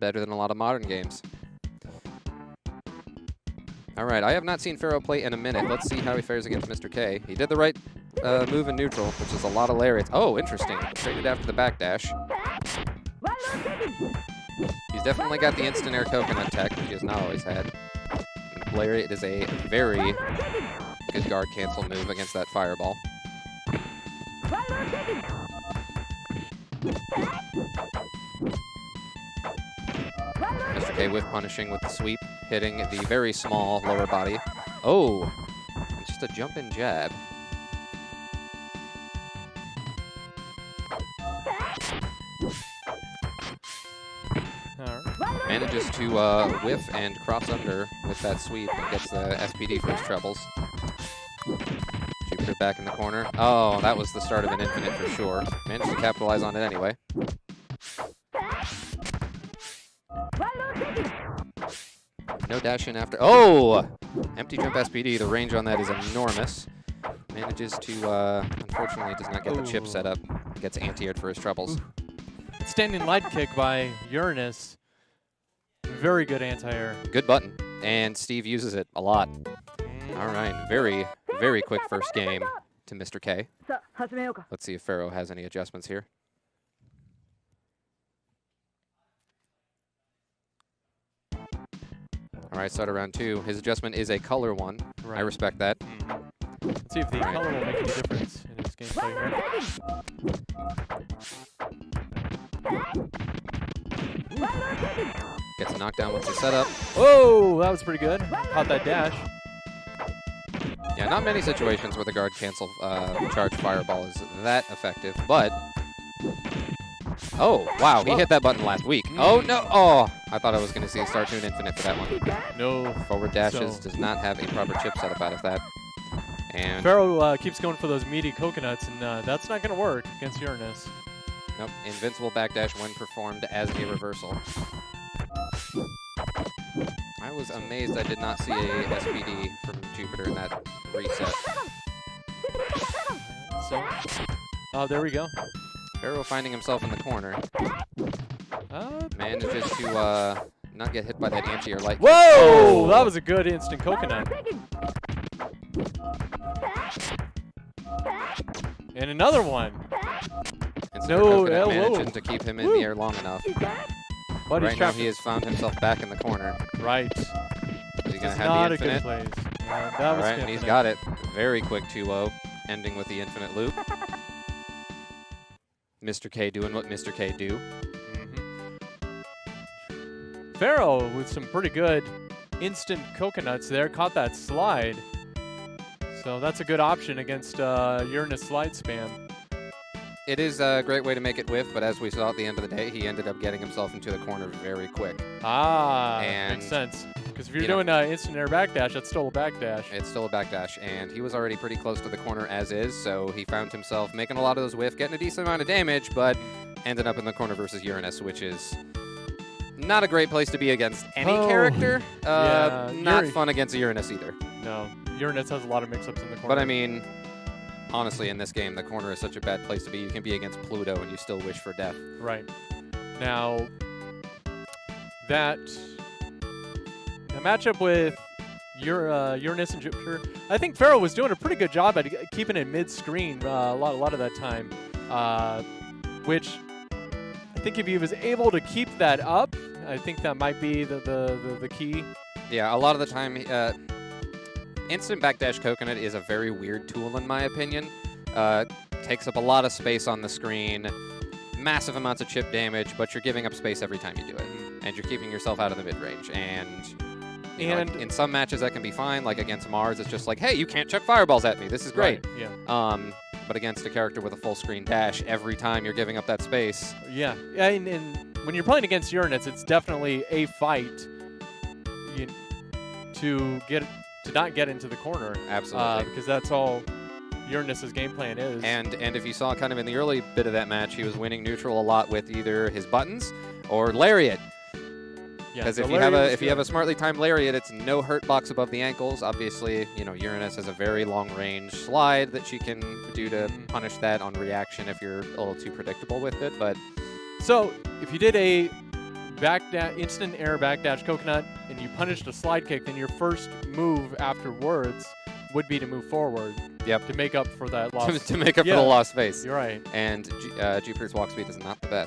better than a lot of modern games. All right, I have not seen Ferro play in a minute. Let's see how he fares against Mr. K. He did the right move in neutral, which is a lot of lariats. Oh, interesting. Traded after the backdash. He's definitely got the instant air coconut tech, which he has not always had. And lariat is a very good guard cancel move against that fireball. Mr. K with punishing with the sweep, hitting the very small lower body. Oh, it's just a jump-in jab. Manages to whiff and cross under with that sweep and gets the SPD for his trebles. Jupiter back in the corner. Oh, that was the start of an infinite for sure. Managed to capitalize on it anyway. No dash in after. Oh! Empty jump SPD. The range on that is enormous. Manages to, unfortunately, does not get the chip set up. Gets anti-aired for his trebles. Standing light kick by Uranus. Very good anti-air. Good button. And Steve uses it a lot. All right. Very quick first game to Mr. K. Let's see if Ferro has any adjustments here. All right, start around 2. His adjustment is a color one. Right. I respect that. Let's see if the color will make any difference in his gameplay here. Gets a knockdown with the setup. Oh, that was pretty good. Caught that dash. Yeah, not many situations where the guard cancel charge fireball is that effective, but... Oh, wow, he hit that button last week. Oh, no. Oh, I thought I was going to see a start to an infinite for that one. No. Forward dashes does not have a proper chip setup out of that. And Ferro keeps going for those meaty coconuts, and that's not going to work against Uranus. Nope, invincible backdash when performed as a reversal. I was amazed I did not see a SPD from Jupiter in that reset. So, there we go. Ferro finding himself in the corner. Manages to not get hit by that anti-air light. Whoa! Oh. That was a good instant coconut. And another one. No, managing to keep him in the air long enough. But right now he has found himself back in the corner. Right. Is he going to have the infinite? All right, and he's got it. Very quick 2-0, ending with the infinite loop. Mr. K doing what Mr. K do. Ferro with some pretty good instant coconuts there. Caught that slide. So that's a good option against Uranus slide spam. It is a great way to make it whiff, but as we saw at the end of the day, he ended up getting himself into the corner very quick. And makes sense. Because if you're doing instant air backdash, that's still a backdash. It's still a backdash, and he was already pretty close to the corner as is, so he found himself making a lot of those whiff, getting a decent amount of damage, but ended up in the corner versus Uranus, which is not a great place to be against any character. Not fun against Uranus either. No, Uranus has a lot of mix-ups in the corner. But I mean, honestly, in this game, the corner is such a bad place to be. You can be against Pluto and you still wish for death. Right. Now, the matchup with Uranus and Jupiter, I think Ferro was doing a pretty good job at keeping it mid-screen a lot of that time, which I think if he was able to keep that up, I think that might be the key. Yeah, a lot of the time, instant backdash coconut is a very weird tool in my opinion. Takes up a lot of space on the screen, massive amounts of chip damage, but you're giving up space every time you do it. And you're keeping yourself out of the mid-range. And in some matches that can be fine, like against Mars, it's just like, hey, you can't chuck fireballs at me. This is great. Right, yeah. But against a character with a full screen dash, every time you're giving up that space. Yeah, and when you're playing against Uranus, it's definitely a fight to not get into the corner. Absolutely. Because that's all Uranus's game plan is. And if you saw kind of in the early bit of that match, he was winning neutral a lot with either his buttons or lariat. Because if you have a smartly timed lariat, it's no hurt box above the ankles. Obviously, Uranus has a very long range slide that she can do to punish that on reaction if you're a little too predictable with it. But so if you did a instant air backdash coconut, and you punished a slide kick, then your first move afterwards would be to move forward. Yep. To make up for that loss. to make up for the lost space. You're right. And Jupiter's walk speed is not the best.